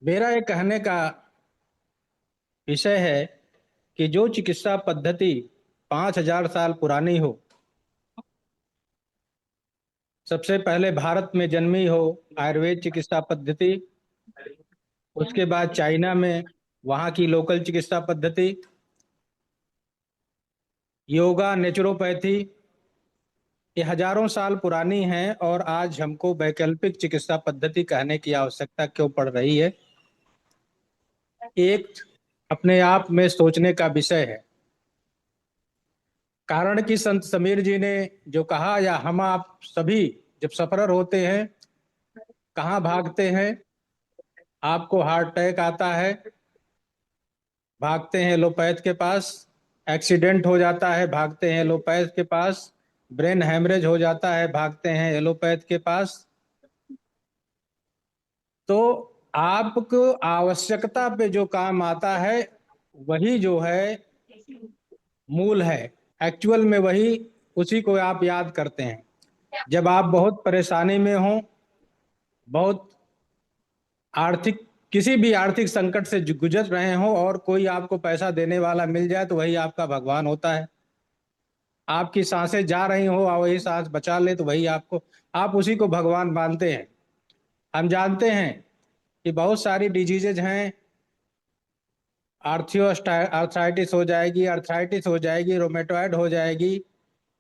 मेरा ये कहने का विषय है कि जो चिकित्सा पद्धति 5,000 साल पुरानी हो, सबसे पहले भारत में जन्मी हो आयुर्वेद चिकित्सा पद्धति, उसके बाद चाइना में वहाँ की लोकल चिकित्सा पद्धति, योगा, नेचुरोपैथी, ये हजारों साल पुरानी हैं और आज हमको वैकल्पिक चिकित्सा पद्धति कहने की आवश्यकता क्यों पड़ रही है, एक अपने आप में सोचने का विषय है। कारण कि संत समीर जी ने जो कहा, या हम आप सभी जब सफरर होते हैं कहाँ भागते हैं? आपको हार्ट अटैक आता है, भागते हैं एलोपैथ के पास। एक्सीडेंट हो जाता है, भागते हैं एलोपैथ के पास। ब्रेन हेमरेज हो जाता है, भागते हैं एलोपैथ के पास। तो आपको आवश्यकता पे जो काम आता है वही जो है मूल है। एक्चुअल में वही, उसी को आप याद करते हैं जब आप बहुत परेशानी में हो, बहुत आर्थिक, किसी भी आर्थिक संकट से गुजर रहे हो और कोई आपको पैसा देने वाला मिल जाए तो वही आपका भगवान होता है। आपकी सांसें जा रही हो और वही सांस बचा ले तो वही आपको, आप उसी को भगवान मानते हैं। हम जानते हैं कि बहुत सारी डिजीजेज हैं, आर्थराइटिस हो जाएगी, अर्थराइटिस हो जाएगी, रोमेटॉइड हो जाएगी,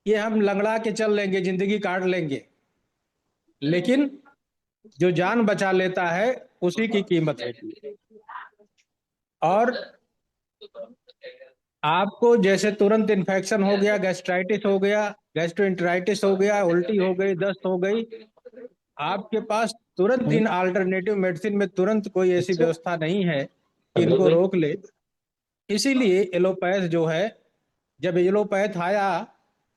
ये हम लंगड़ा के चल लेंगे, जिंदगी काट लेंगे, लेकिन जो जान बचा लेता है उसी की कीमत है। और आपको जैसे तुरंत इन्फेक्शन हो गया, गैस्ट्राइटिस हो गया, गैस्ट्रोइंटेराइटिस हो गया, उल्टी हो गई, दस्त हो गई, आपके पास तुरंत इन अल्टरनेटिव मेडिसिन में तुरंत कोई ऐसी व्यवस्था नहीं है कि इनको रोक ले। इसीलिए एलोपैथ जो है, जब एलोपैथ आया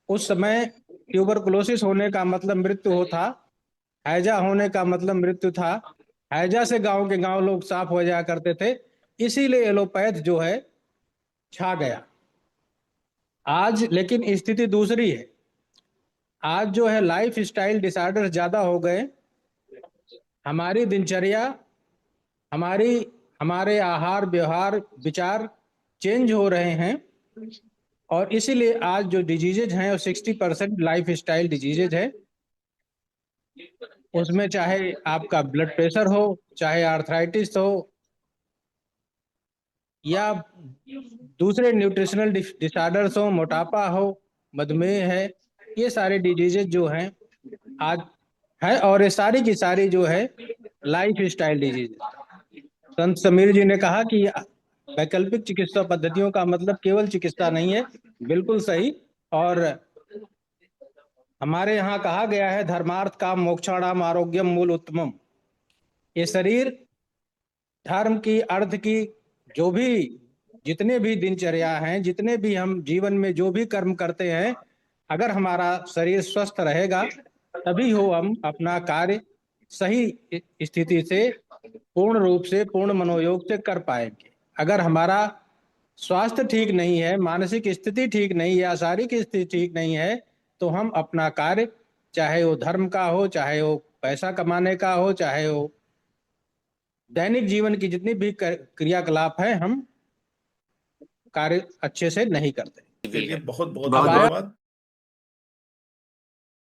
उस समय ट्यूबरकुलोसिस होने का मतलब मृत्यु हो था, हैजा होने का मतलब मृत्यु था, हैजा से गांव के गांव लोग साफ हो जाया करते थे। इसीलिए एलोपैथ जो है छा गया। आज लेकिन स्थिति दूसरी है। आज जो है लाइफ स्टाइल डिसऑर्डर ज्यादा हो गए, हमारी दिनचर्या, हमारी हमारे आहार व्यवहार विचार चेंज हो रहे हैं, और इसीलिए आज जो डिजीजेज हैं वो 60% लाइफ स्टाइल डिजीजेज है। उसमें चाहे आपका ब्लड प्रेशर हो, चाहे आर्थराइटिस हो, या दूसरे न्यूट्रिशनल डिसऑर्डर्स हो, मोटापा हो, मधुमेह है, ये सारे डिजीजेज जो हैं आज है, और ये सारी की सारी जो है लाइफ स्टाइल डिजीज। संत समीर जी ने कहा कि वैकल्पिक चिकित्सा पद्धतियों का मतलब केवल चिकित्सा नहीं है, बिल्कुल सही। और हमारे यहाँ कहा गया है, धर्मार्थ काम मोक्षाणाम आरोग्यम मूल उत्तमम। ये शरीर, धर्म की, अर्थ की, जो भी जितने भी दिनचर्या हैं, जितने भी हम जीवन में जो भी कर्म करते हैं, अगर हमारा शरीर स्वस्थ रहेगा तभी हो हम अपना कार्य सही स्थिति से, पूर्ण रूप से, पूर्ण मनोयोग से कर पाएंगे। अगर हमारा स्वास्थ्य ठीक नहीं है, मानसिक स्थिति ठीक नहीं है, शारीरिक स्थिति ठीक नहीं है, तो हम अपना कार्य, चाहे वो धर्म का हो, चाहे वो पैसा कमाने का हो, चाहे वो दैनिक जीवन की जितनी भी क्रियाकलाप है, हम कार्य अच्छे से नहीं करते। चलिए, बहुत बहुत अब आया धन्यवाद।